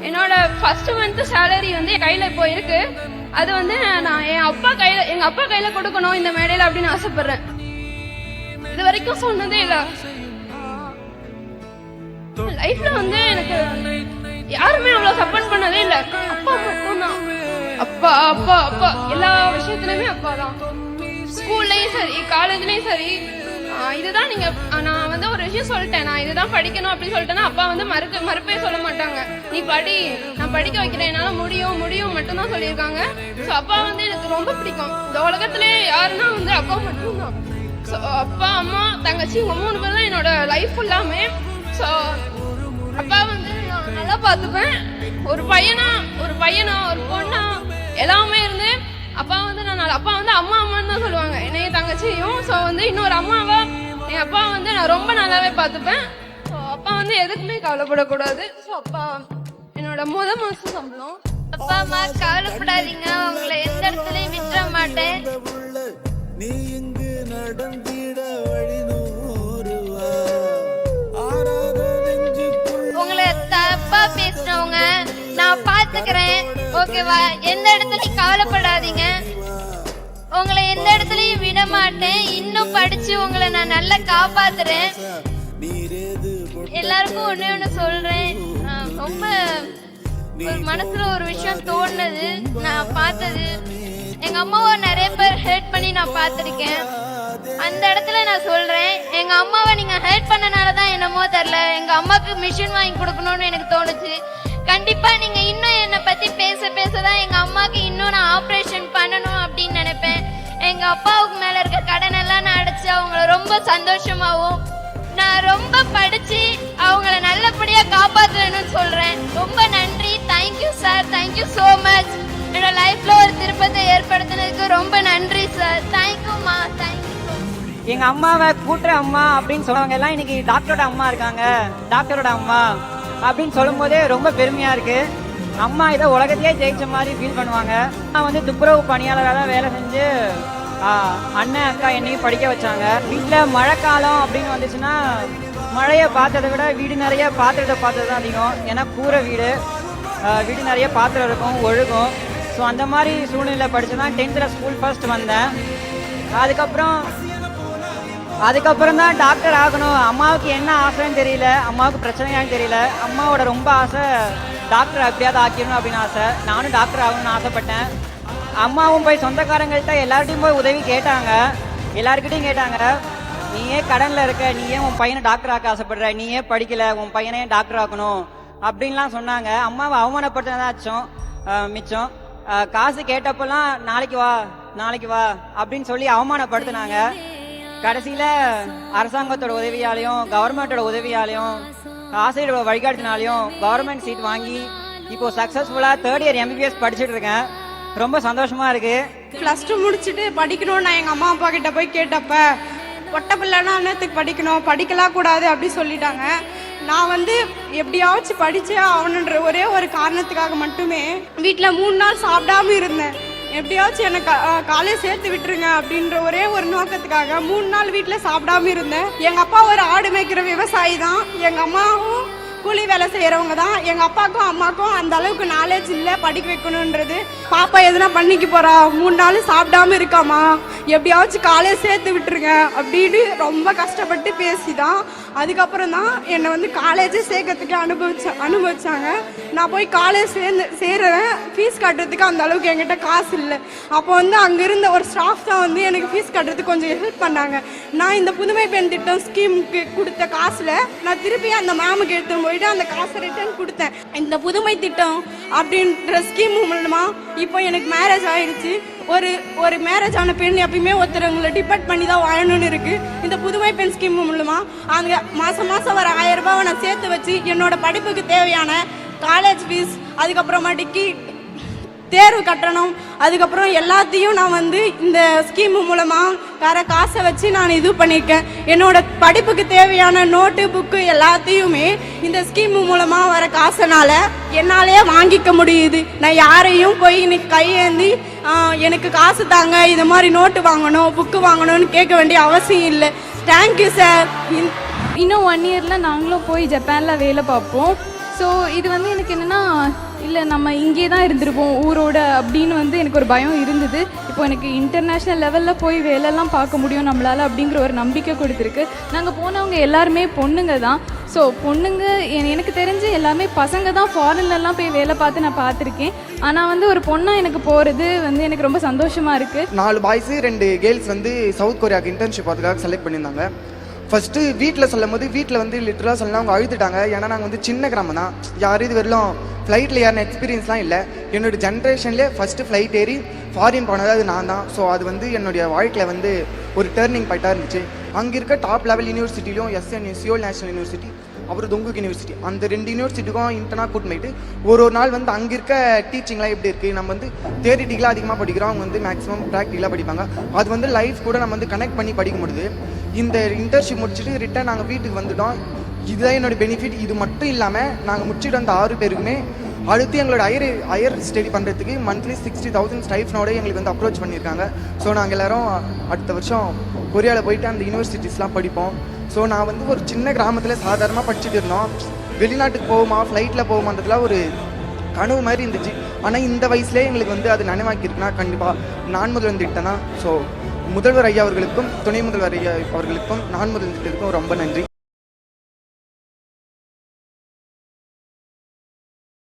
என்னோட first month salary வந்து என் கையில இப்போ இருக்கு. அது வந்து நான் எங்க அப்பா கையில கொடுக்கணும் இந்த மேடையில அப்படின்னு ஆசைப்படுறேன். இது வரைக்கும் சொன்னதே இல்ல. லைஃப்ல வந்து எனக்கு யாருமே அவ்வளவு சப்போர்ட் பண்ணதே இல்ல. அப்பா மட்டும்தான். அப்பா அப்பா அப்பா எல்லா விஷயத்துலயுமே அப்பா தான். ஸ்கூல்லயும் சரி காலேஜ்லயும் சரி. இதுதான் நீங்க நான் வந்து ஒரு விஷயம் சொல்லிட்டேன், நான் இதுதான் படிக்கணும் அப்படின்னு சொல்லிட்டேன்னா அப்பா வந்து மறுப்பே சொல்ல மாட்டாங்க. நீ படி, நான் படிக்க வைக்கிறேன், என்னால முடியும் மட்டும்தான் சொல்லியிருக்காங்க. ஸோ அப்பா வந்து எனக்கு ரொம்ப பிடிக்கும். இந்த உலகத்திலே யாருன்னா வந்து அப்பா மட்டும்தான். ஸோ அப்பா அம்மா தங்கச்சி இவங்க 3 பேர் தான் என்னோட லைஃப் ஃபுல்லாமே. ஸோ அப்பா வந்து நான் நல்லா பார்த்துப்பேன். ஒரு பையனா ஒரு பொண்ணா எல்லாமே இருந்து அப்பா வந்து அப்பா வந்து அம்மான்னு தான் சொல்லுவாங்க என்னைய தங்கச்சியும். ஸோ வந்து இன்னொரு அம்மாவா என் அப்பா வந்து நான் ரொம்ப நல்லாவே பார்த்துப்பேன். ஸோ அப்பா வந்து எதுக்குமே கவலைப்படக்கூடாது. ஸோ அப்பா என்னோட மாசம் சம்பளம். அப்பா அம்மா கவலைப்படாதீங்க, உங்களை எந்த இடத்துலயும் விட்டுற மாட்டேன். உங்களை தப்பா பேசினவங்க நான் பாத்துக்கிறேன், ஓகேவா? எந்த இடத்துலயும் கவலைப்படாதீங்க, உங்களை எந்த இடத்துலயும் விட மாட்டேன். இன்னும் படிச்சு உங்களை நான் நல்லா காப்பாத்துறேன். எல்லாருக்கும் ஒண்ணு சொல்றேன், ரொம்ப ஒரு மனசுல ஒரு விஷயம் தோணுது. நான் பார்த்தது எங்க அம்மாவை நிறைய பேர் ஹெல்ப் பண்ணி நான் பார்த்திருக்கேன். அந்த இடத்துல நான் சொல்றேன், எங்க அம்மாவை நீங்க ஹெல்ப் பண்ணனாலதான் என்னமோ தெரியல எங்க அம்மாக்கு மிஷின் வாங்கி கொடுக்கணும்னு எனக்கு தோணுச்சு. கண்டிப்பா நீங்க இன்னும் என்னை பத்தி பேசதான் எங்க அம்மாக்கு இன்னும் நான் ஆப்ரேஷன் பண்ணணும் அப்படின்னு நினைப்பேன். எங்க அப்பாவுக்கு மேல இருக்க கடன் எல்லாம் நான் அடைச்சு அவங்கள ரொம்ப சந்தோஷமாவும் நான் ரொம்ப படிச்சு அவங்கள நல்லபடியா காப்பாத்துவேன்னு சொல்றேன். ரொம்ப நன்றி. Thank you sir, thank you so much. என்னோட லைஃப்ல ஒரு திருப்பத்தை ஏற்படுத்தினதுக்கு ரொம்ப நன்றி சார். தேங்க்யூமா, தேங்க்யூ. எங்க அம்மாவை கூட்டுற அம்மா அப்படின்னு சொல்றவங்க எல்லாம் இன்னைக்கு டாக்டரோட அம்மா இருக்காங்க, டாக்டரோட அம்மா அப்படின்னு சொல்லும் போதே ரொம்ப பெருமையா இருக்கு. அம்மா இதை உலகத்தையே ஜெயிச்ச மாதிரி ஃபீல் பண்ணுவாங்க. நான் வந்து துப்புரவு பணியாளராக வேலை செஞ்சு அண்ணன் அக்கா என்னையும் படிக்க வச்சாங்க. வீட்டில் மழைக்காலம் அப்படின்னு வந்துச்சுன்னா மழையை பார்த்ததை விட வீடு நிறைய பாத்திரத்தை பார்த்தது தான் அதிகம். ஏன்னா கூரை வீடு நிறைய பாத்திரம் இருக்கும், ஒழுகும். ஸோ அந்த மாதிரி சூழ்நிலை படிச்சு தான் 10th ஸ்கூல் ஃபர்ஸ்ட் வந்தேன். அதுக்கப்புறம் தான் டாக்டர் ஆகணும். அம்மாவுக்கு என்ன ஆசைன்னு தெரியல, அம்மாவுக்கு பிரச்சனையான்னு தெரியல. அம்மாவோட ரொம்ப ஆசை டாக்டர் எப்படியாவது ஆக்கிடணும் அப்படின்னு ஆசை. நானும் டாக்டர் ஆகணும்னு ஆசைப்பட்டேன். அம்மாவும் போய் சொந்தக்காரங்கள்ட்ட எல்லார்ட்டையும் போய் உதவி கேட்டாங்க. எல்லாருக்கிட்டையும் கேட்டாங்க, நீயே கடனில் இருக்க, நீயே உன் பையனை டாக்டர் ஆக்க ஆசைப்படுற, நீயே படிக்கல, உன் பையனையே டாக்டர் ஆக்கணும் அப்படின்லாம் சொன்னாங்க. அம்மாவை அவமானப்படுத்தினதாச்சும் மிச்சம். காசு கேட்டப்பெல்லாம் நாளைக்கு வா அப்படின்னு சொல்லி அவமானப்படுத்தினாங்க. கடைசியில அரசாங்கத்தோட உதவியாலையும் கவர்மெண்டோட உதவியாலையும் ஆசிரியரோட வழிகாட்டினாலையும் கவர்மெண்ட் சீட் வாங்கி இப்போ சக்சஸ்ஃபுல்லா 3rd இயர் MBBS படிச்சுட்டு இருக்கேன். ரொம்ப சந்தோஷமா இருக்கு. +2 முடிச்சுட்டு படிக்கணும்னு நான் எங்க அம்மா அப்பா கிட்ட போய் கேட்டப்ப, பொட்ட பிள்ளைனா என்னத்துக்கு படிக்கணும், படிக்கலாம் கூடாது அப்படி சொல்லிட்டாங்க. நான் வந்து எப்படியாச்சும் படிச்சே ஆகணுன்ற ஒரே ஒரு காரணத்துக்காக மட்டுமே வீட்டில் 3 நாள் சாப்பிடாம இருந்தேன். எப்படியாச்சும் எனக்கு காலையில் சேர்த்து விட்டுருங்க அப்படின்ற ஒரே ஒரு நோக்கத்துக்காக 3 நாள் வீட்டில் சாப்பிடாம இருந்தேன். எங்கள் அப்பா ஒரு ஆடு மேய்க்கிற விவசாயி தான், எங்கள் அம்மாவும் கூலி வேலை செய்கிறவங்க தான். எங்கள் அப்பாவுக்கும் அம்மாவுக்கும் அந்த அளவுக்கு நாலேஜ் இல்லை படிக்க வைக்கணுன்றது. பாப்பா எதுனா பண்ணிக்க போறா, 3 நாள் சாப்பிடாம இருக்காமா, எப்படியாச்சும் காலையில் சேர்த்து விட்டுருங்க அப்படின்னு ரொம்ப கஷ்டப்பட்டு பேசிதான் அதுக்கப்புறம் தான் என்னை வந்து காலேஜே சேர்க்கறதுக்கு அனுபவிச்சாங்க. நான் போய் காலேஜ் சேர்றேன். ஃபீஸ் கட்டுறதுக்கு அந்த அளவுக்கு என்கிட்ட காசு இல்லை. அப்போ வந்து அங்கே இருந்த ஒரு ஸ்டாஃப் தான் வந்து எனக்கு ஃபீஸ் கட்டுறதுக்கு கொஞ்சம் ஹெல்ப் பண்ணாங்க. நான் இந்த புதுமை பெண் திட்டம் ஸ்கீமுக்கு கொடுத்த காசில் நான் திருப்பி அந்த மேமுக்கு எடுத்து போயிட்டு அந்த காசை ரிட்டர்ன் கொடுத்தேன். இந்த புதுமை திட்டம் அப்படின்ற ஸ்கீம் மூலமா இப்போ எனக்கு மேரேஜ் ஆயிடுச்சு. ஒரு மேரேஜ் ஆன பெண் எப்பயுமே ஒருத்தரவங்களை டிபெண்ட் பண்ணி தான் வாழணும்னு இருக்கு. இந்த புதுமை பெண் ஸ்கீம் மூலமா அங்கே மாசம் வர 1000 ரூபாவை நான் சேர்த்து வச்சு என்னோட படிப்புக்கு தேவையான காலேஜ் ஃபீஸ், அதுக்கப்புறமாட்டிக்கு தேர்வு கட்டணம், அதுக்கப்புறம் எல்லாத்தையும் நான் வந்து இந்த ஸ்கீம் மூலமா வர காசை வச்சு நான் இது பண்ணியிருக்கேன். என்னோட படிப்புக்கு தேவையான நோட்டு புக்கு எல்லாத்தையுமே இந்த ஸ்கீம் மூலமா வர காசனால என்னாலேயே வாங்கிக்க முடியுது. நான் யாரையும் போய் இன்னைக்கு கையேந்தி எனக்கு காசு தாங்க, இது மாதிரி நோட்டு வாங்கணும் புக்கு வாங்கணும்னு கேட்க வேண்டிய அவசியம் இல்லை. Thank you sir. இன்னும் 1 இயரில் நாங்களும் போய் ஜப்பானில் வேலை பார்ப்போம். ஸோ இது வந்து எனக்கு என்னென்னா இல்லை நம்ம இங்கே தான் இருந்திருப்போம் ஊரோட அப்படின்னு வந்து எனக்கு ஒரு பயம் இருந்தது. இப்போ எனக்கு இன்டர்நேஷ்னல் லெவலில் போய் வேலைலாம் பார்க்க முடியும் நம்மளால் அப்படிங்கிற ஒரு நம்பிக்கை கொடுத்துருக்கு. நாங்கள் போனவங்க எல்லாருமே பொண்ணுங்க தான். ஸோ பொண்ணுங்க எனக்கு தெரிஞ்சு எல்லாமே பசங்க தான் ஃபாரின்லலாம் போய் வேலை பார்த்து நான் பார்த்துருக்கேன். ஆனால் வந்து ஒரு பொண்ணாக எனக்கு போகிறது வந்து எனக்கு ரொம்ப சந்தோஷமாக இருக்குது. 4 பாய்ஸு 2 கேர்ள்ஸ் வந்து சவுத் கொரியாவுக்கு இன்டர்ன்ஷிப் அதுக்காக செலக்ட் பண்ணியிருந்தாங்க. ஃபஸ்ட்டு வீட்டில் சொல்லும் போது வீட்டில் வந்து லிட்டராக சொல்லலாம் அவங்க அழுதுட்டாங்க. ஏன்னா நாங்கள் வந்து சின்ன கிராமம் தான், யாரும் இது வரலாம் ஃப்ளைட்டில் ஏறின எக்ஸ்பீரியன்ஸ்லாம் இல்லை. என்னோடய ஜென்ரேஷன்லேயே ஃபஸ்ட்டு ஃப்ளைட் ஏறி ஃபாரின் போனது அது நான் தான். ஸோ அது வந்து என்னுடைய வாழ்க்கையில் வந்து ஒரு டேர்னிங் பாயிண்ட்டாக இருந்துச்சு. அங்கே இருக்க டாப் லெவல் யூனிவர்சிட்டிலையும் SNU சியோல் நேஷனல் யூனிவர்சிட்டி அப்புறம் தொங்குக் யூனிவர்சிட்டி அந்த 2 யூனிவர்சிட்டிக்கும் இன்டர்னாக கூட்டு போயிட்டு ஒரு நாள் வந்து அங்கே இருக்க டீச்சிங்லாம் எப்படி இருக்குது, நம்ம வந்து தியரிட்டிக்கலாக அதிகமாக படிக்கிறோம், அவங்க வந்து மேக்ஸிமம் ப்ராக்டிக்கலாக படிப்பாங்க. அது வந்து லைஃப் கூட நம்ம வந்து கனெக்ட் பண்ணி படிக்க முடியுது. இந்த இன்டர்ன்ஷிப் முடிச்சுட்டு ரிட்டர்ன் நாங்கள் வீட்டுக்கு வந்துட்டோம். இதுதான் என்னோடய பெனிஃபிட். இது மட்டும் இல்லாமல் நாங்கள் முடிச்சுட்டு வந்த 6 பேருக்குமே அடுத்து எங்களோட ஹையர் ஸ்டடி பண்ணுறதுக்கு மந்த்லி 60,000 ஸ்டைஃப்னோட எங்களுக்கு வந்து அப்ரோச் பண்ணியிருக்காங்க. ஸோ நாங்கள் எல்லோரும் அடுத்த வருஷம் கொரியாவில் போயிட்டு அந்த யூனிவர்சிட்டிஸ்லாம் படிப்போம். ஸோ நான் வந்து ஒரு சின்ன கிராமத்தில் சாதாரணமாக படிச்சுட்டு இருந்தோம். வெளிநாட்டுக்கு போகுமா ஃப்ளைட்டில் போகுமான்றதுலாம் ஒரு கனவு மாதிரி இருந்துச்சு. ஆனால் இந்த வயசுலேயே எங்களுக்கு வந்து அது நனவாக்கியிருக்குன்னா கண்டிப்பாக நான் முதல்வன் திட்டம் தான். ஸோ முதல்வர் ஐயா அவர்களுக்கும் துணை முதல்வர் ஐயா அவர்களுக்கும் நான் முதல்வர் திட்டத்துக்கும் ரொம்ப நன்றி.